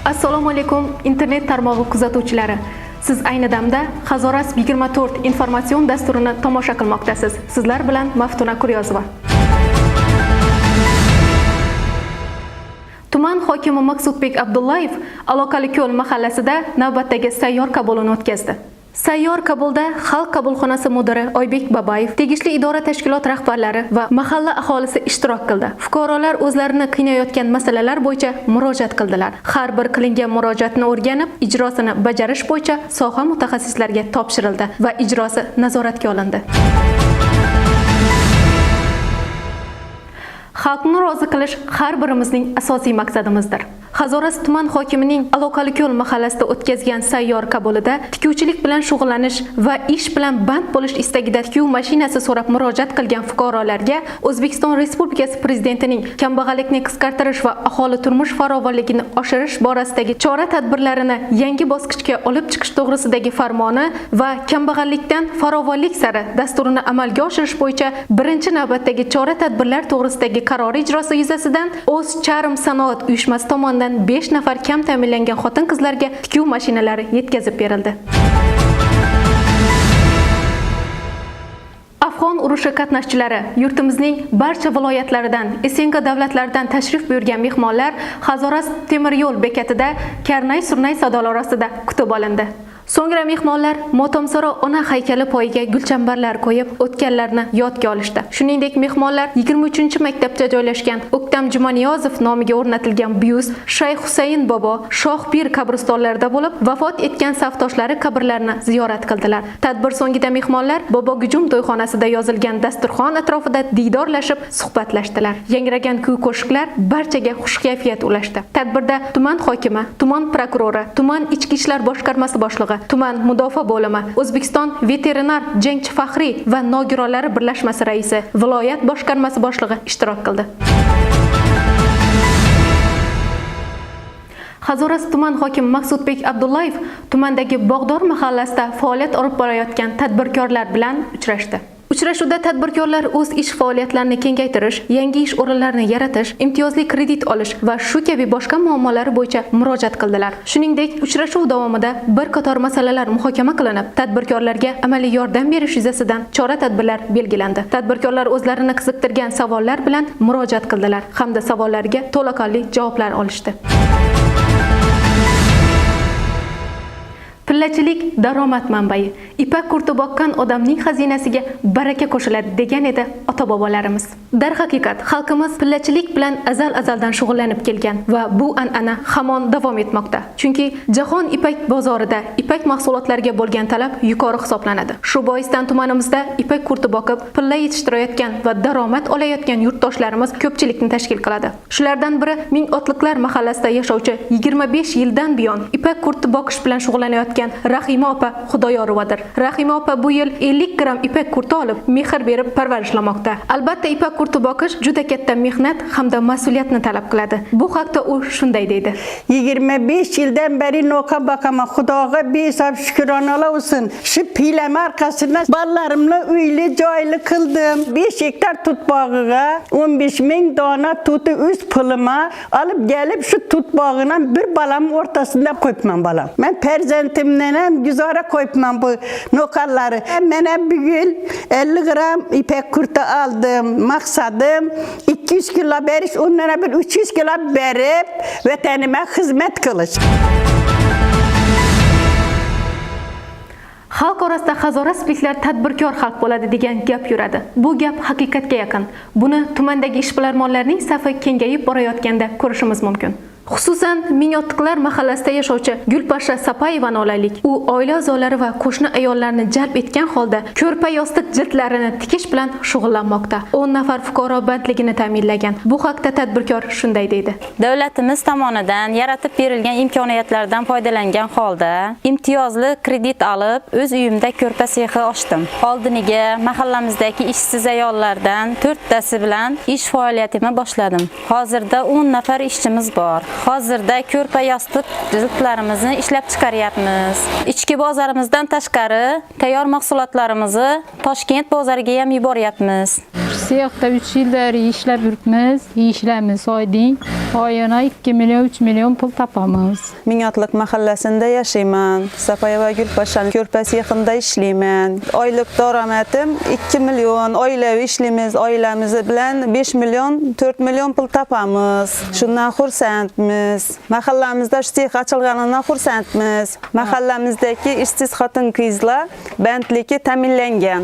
Assalomu alaykum internet tarmog'i kuzatuvchilari. Siz ayni damda Hazoras 24 informatsion dasturini tomosha qilmoqdasiz. Sizlar bilan Maftuna Kuryozova. Tuman hokimi Maqsudbek Abdullayev Aloqali ko'l mahallasida navbatdagi sayyor qabulini o'tkazdi. Sayyor qabulda Xalq qabulxonasi mudiri Oybek Babayev, tegishli idora tashkilot rahbarlari va mahalla aholisi ishtirok qildi. Fuqarolar o'zlarini qiynayotgan masalalar bo'yicha murojaat qildilar. Har bir qilingan murojaatni o'rganib, ijrosini bajarish bo'yicha soha mutaxassislariga topshirildi va ijrosi nazoratga olindi. Xalqni rozi qilish har birimizning asosiy maqsadimizdir. Hazoras tuman hokimining Aloqali ko'l mahallasida o'tkazgan sayyor qabulida tikuvchilik bilan shug'ullanish va ish bilan band bo'lish istagida tikuv mashinasi so'rab murojaat qilgan fuqarolarga O'zbekiston Respublikasi Prezidentining kambag'allikni qisqartirish va aholi turmush farovonligini oshirish borasidagi chora-tadbirlarini yangi bosqichga olib chiqish to'g'risidagi farmoni va kambag'allikdan farovonlik sari dasturini amalga oshirish bo'yicha birinchi navbatdagi chora-tadbirlar to'g'risidagi qaror ijrosi yuzasidan O'z Charm sanoat uyushmasi tomonidan 5 nafar kam ta'minlangan xotin-qizlarga tikuv mashinalari yetkazib berildi. Afg'on urushi qatnashchilari yurtimizning barcha viloyatlaridan, Esenka davlatlaridan tashrif buyurgan mehmonlar Hazoras temir yo'l bekatida karnay-surnay sadolar ostida kutib olindi. So'ngra mehmonlar Motamsaro ona haykali poyiga gulchambarlar qo'yib, o'tganlarni yodga olishdi. Shuningdek, mehmonlar 23-maktabda joylashgan O'ktam Jumaniyozov nomiga o'rnatilgan byust Shayx Husayn bobo Shohpir qabristonlarida bo'lib, vafot etgan safdoshlari qabrlarini ziyorat qildilar. Tadbir so'ngida mehmonlar Bobo Gujum to'yxonasida yozilgan dasturxon atrofida diydorlashib, suhbatlashdilar. Yangragan kuy-qo'shiqlar barchaga xush kayfiyat ulashdi. Tadbirda tuman hokimi, tuman prokurori, tuman ichki ishlar boshqarmasi boshlig'i, tuman mudofaa bo'limi, O'zbekiston veterinar jangchi faxriy va nogironlari birlashmasi raisi, viloyat boshqarmasi boshlig'i ishtirok qildi. Hazoras tuman hokimi Maqsudbek Abdullayev tumandagi Bog'dor mahallasida faoliyat olib borayotgan tadbirkorlar bilan uchrashdi. Uchrashuvda tadbirkorlar o'z ish faoliyatlarini kengaytirish, yangi ish o'rinlarini yaratish, imtiyozli kredit olish va shu kabi boshqa muammolari bo'yicha murojaat qildilar. Shuningdek, uchrashuv davomida bir qator masalalar muhokama qilinib, tadbirkorlarga amaliy yordam berish yuzasidan chora-tadbirlar belgilandi. Tadbirkorlar o'zlarini qiziqtirgan savollar bilan murojaat qildilar hamda savollariga to'laqonli javoblar olishdi. Pillachilik daromad manbai. Ipak qurti boqqan odamning xazinasiga baraka qo'shiladi degan edi ota-bobolarimiz. Darhaqiqat, xalqimiz pillachilik bilan azal-azaldan shug'ullanib kelgan va bu an'ana hamon davom etmoqda. Chunki jahon ipak bozorida ipak mahsulotlariga bo'lgan talab yuqori hisoblanadi. Shu boisdan tumanimizda ipak qurti boqib, pilla yetishtirayotgan va daromad olayotgan yurtdoshlarimiz ko'pchilikni tashkil qiladi. Shulardan biri Ming Otliqlar mahallasida yashovchi 25 yildan buyon ipak qurti boqish bilan shug'ullanayotgan Rahima opa Xudoyorovadir. Rahima opa bu yil 50 gram ipak qurti olib, mehr berib parvarishlamoqda. Albatta, ipak qurti boqish juda katta mehnat hamda mas'uliyatni talab qiladi. Bu haqda u shunday deydi. 25 yildan beri noka bakaman. Xudoga besab shukronalar olsun. Shu piylama arkasından balalarımla uyli joyli qildim. 5 hektar tut bağıga 15 ming dona tutu üz pılıma alıp gelip şu tut bağından bir balamın ortasında koypman balam. Ben perzentimden güzara koypman bu nokalları. Ben bugün 50 gram ipek kurtu aldım. Maksadım 200 kilo beriş, onlara bir 300 kilo berip vatanıma hizmet kılış. Xalq orasida Hazorasliklar tadbirkor xalq bo'ladi degan gap yuradi. Bu gap haqiqatga yaqin. Buni tumandagi ishbilarmonlarning safi kengayib borayotganda ko'rishimiz mumkin. Xususan, Ming Otliqlar mahallasida yashovchi Gulpasha Sapayevani olaylik. U oila a'zolari va qo'shni ayollarni jalb etgan holda ko'rpa yostiq jildlarini tikish bilan shug'ullanmoqda. 10 nafar fuqaro bandligini ta'minlagan. Bu haqda tadbirkor shunday deydi. Davlatimiz tomonidan yaratib berilgan imkoniyatlardan foydalangan holda imtiyozli kredit olib, o'z uyimda ko'rpa sexi ochdim. Oldiniga mahallamizdagi ishsiz ayollardan 4tasi bilan ish faoliyatini boshladim. Hozirda 10 nafar ishchimiz bor. Hozirda ko'rpa yostiq jildlarimizni ishlab chiqaryapmiz. Ichki bozorimizdan tashqari tayyor mahsulotlarimizni Toshkent bozoriga ham yuboryapmiz. Sexda 3 yildir ishlab yuribmiz, ishlaymiz oydin. Oyuna 2 milyon 3 milyon pul topamiz. Mingyatlık mahallasında yaşayman. Sapayeva Gülpaşa'nın körpesi yaqinida ishlayman. Oylik daromadim 2 milyon. Oilaviy ishlaymiz. Oilamiz bilan 5 milyon 4 milyon pul topamiz. Shundan xursandmiz. Mahallamizda shtex ochilganidan xursandmiz. Mahallamizdagi ishsiz xotin-qizlar bandligi ta'minlangan.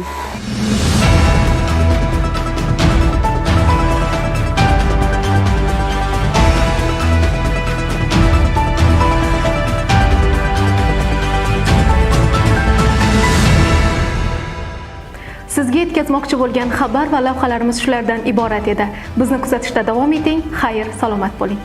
Sizga yetkazmoqchi bo'lgan xabar va lavhalarimiz shulardan iborat edi. Bizni kuzatishda davom eting. Xayr, salomat bo'ling.